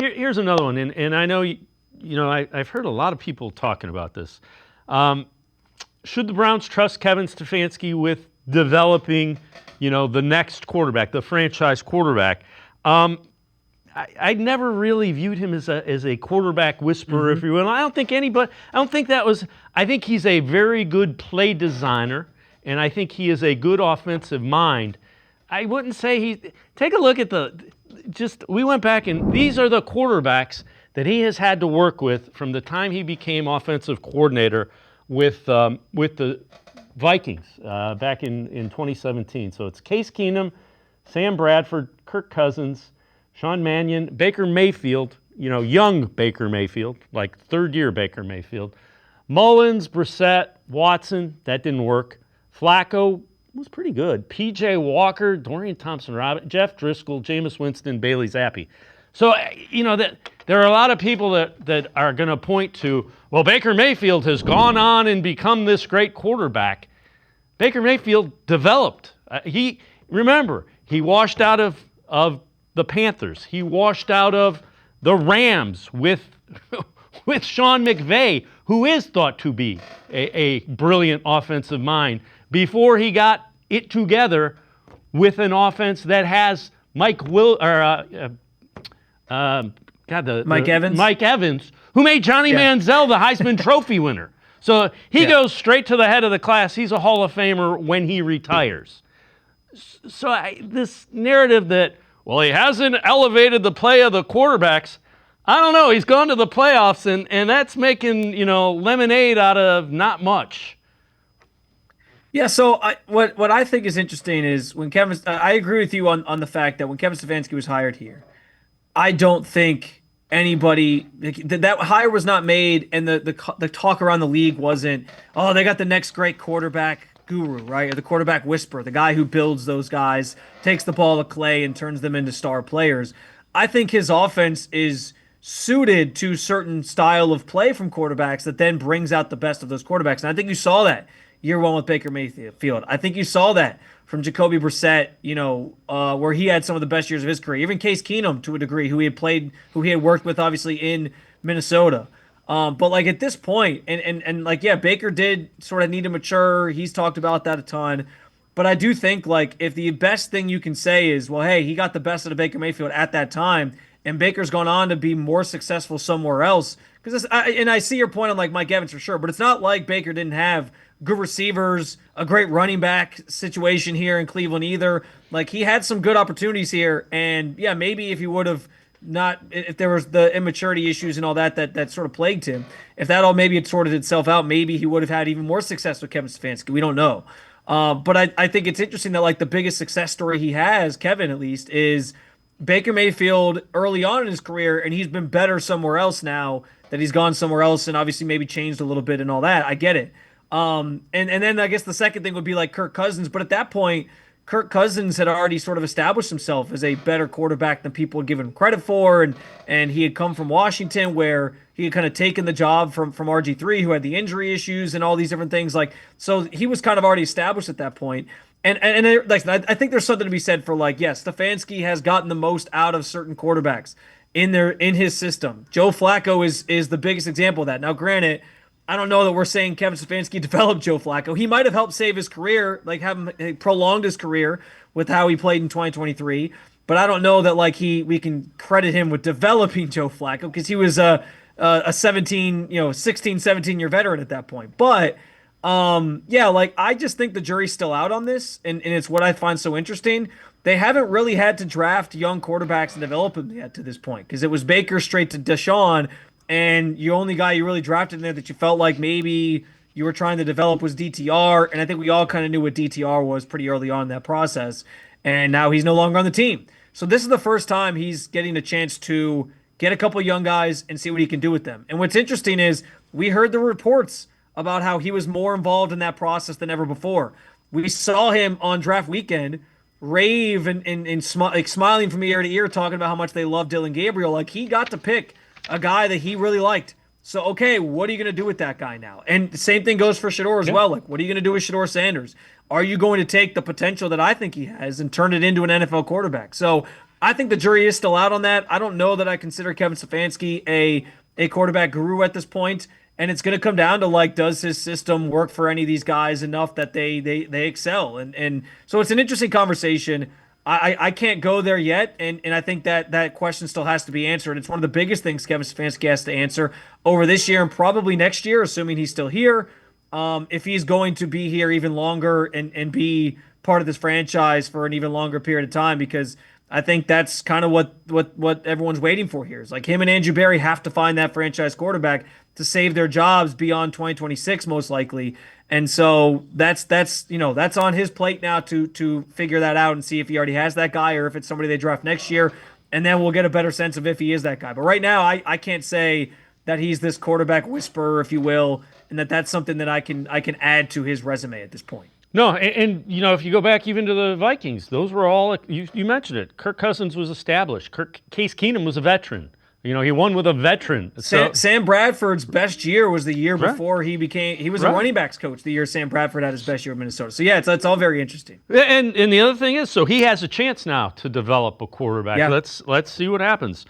Here's another one, and I know I've heard a lot of people talking about this. Should the Browns trust Kevin Stefanski with developing, the next quarterback, the franchise quarterback? I never really viewed him as a quarterback whisperer, if you will. I don't think that was. I think he's a very good play designer, and I think he is a good offensive mind. I wouldn't say take a look at we went back, and these are the quarterbacks that he has had to work with from the time he became offensive coordinator with the Vikings back in 2017. So it's Case Keenum, Sam Bradford, Kirk Cousins, Sean Mannion, Baker Mayfield, young Baker Mayfield, like third-year Baker Mayfield, Mullins, Brissett, Watson, that didn't work. Flacco was pretty good. P.J. Walker, Dorian Thompson-Robinson, Jeff Driscoll, Jameis Winston, Bailey Zappi. So, there are a lot of people that are going to point to, well, Baker Mayfield has gone on and become this great quarterback. Baker Mayfield developed. He washed out of the Panthers. He washed out of the Rams with Sean McVay, who is thought to be a brilliant offensive mind, before he got it together with an offense that has Mike Evans, who made Johnny Manziel the Heisman Trophy winner. So he goes straight to the head of the class. He's a Hall of Famer when he retires. So this narrative that, well, he hasn't elevated the play of the quarterbacks, I don't know. He's gone to the playoffs, and that's making, lemonade out of not much. Yeah, so what I think is interesting is when I agree with you on the fact that when Kevin Stefanski was hired here, I don't think anybody that hire was not made, and the talk around the league wasn't, oh, they got the next great quarterback guru, right? Or the quarterback whisperer, the guy who builds those guys, takes the ball of clay and turns them into star players. I think his offense is suited to certain style of play from quarterbacks that then brings out the best of those quarterbacks. And I think you saw that year one with Baker Mayfield. I think you saw that from Jacoby Brissett, where he had some of the best years of his career. Even Case Keenum, to a degree, who he had worked with, obviously, in Minnesota. But like at this point, Baker did sort of need to mature. He's talked about that a ton. But I do think, like, if the best thing you can say is, well, hey, he got the best of the Baker Mayfield at that time, and Baker's gone on to be more successful somewhere else. Because I see your point on, like, Mike Evans for sure, but it's not like Baker didn't have good receivers, a great running back situation here in Cleveland either. Like, he had some good opportunities here, and yeah, maybe if he would have if there was the immaturity issues and all that sort of plagued him, if that all maybe had sorted itself out, maybe he would have had even more success with Kevin Stefanski. We don't know. But I think it's interesting that, like, the biggest success story he has, Kevin at least, is Baker Mayfield early on in his career, and he's been better somewhere else now that he's gone somewhere else and obviously maybe changed a little bit and all that. I get it. And then I guess the second thing would be like Kirk Cousins, but at that point, Kirk Cousins had already sort of established himself as a better quarterback than people had given him credit for, and he had come from Washington where he had kind of taken the job from RG3, who had the injury issues and all these different things. Like, so he was kind of already established at that point. And like, I think there's something to be said for, like, yes, Stefanski has gotten the most out of certain quarterbacks in his system. Joe Flacco is the biggest example of that. Now, granted, I don't know that we're saying Kevin Stefanski developed Joe Flacco. He might have helped save his career, like have him prolonged his career with how he played in 2023. But I don't know that we can credit him with developing Joe Flacco, because he was a 16, 17-year veteran at that point. But I just think the jury's still out on this, and it's what I find so interesting. They haven't really had to draft young quarterbacks and develop them yet to this point, because it was Baker straight to Deshaun. And the only guy you really drafted in there that you felt like maybe you were trying to develop was DTR. And I think we all kind of knew what DTR was pretty early on in that process. And now he's no longer on the team. So this is the first time he's getting a chance to get a couple young guys and see what he can do with them. And what's interesting is we heard the reports about how he was more involved in that process than ever before. We saw him on draft weekend rave and smiling from ear to ear, talking about how much they love Dylan Gabriel. Like, he got to pick a guy that he really liked. So, okay, what are you going to do with that guy now? And the same thing goes for Shedeur as well. Like, what are you going to do with Shedeur Sanders? Are you going to take the potential that I think he has and turn it into an NFL quarterback? So I think the jury is still out on that. I don't know that I consider Kevin Stefanski a quarterback guru at this point, and it's going to come down to like, does his system work for any of these guys enough that they excel? And so it's an interesting conversation. I can't go there yet, and I think that question still has to be answered. It's one of the biggest things Kevin Stefanski has to answer over this year and probably next year, assuming he's still here. If he's going to be here even longer and be part of this franchise for an even longer period of time, because I think that's kind of what everyone's waiting for here. Is like him and Andrew Berry have to find that franchise quarterback to save their jobs beyond 2026, most likely. And so that's on his plate now to figure that out and see if he already has that guy or if it's somebody they draft next year. And then we'll get a better sense of if he is that guy. But right now, I can't say that he's this quarterback whisperer, if you will, and that's something that I can add to his resume at this point. No, and if you go back even to the Vikings, those were all, you mentioned it. Kirk Cousins was established. Case Keenum was a veteran. He won with a veteran. Sam Bradford's best year was the year Right. before he was Right. a running backs coach the year Sam Bradford had his best year in Minnesota. So yeah, it's all very interesting. And the other thing is, so he has a chance now to develop a quarterback. Yeah. Let's see what happens.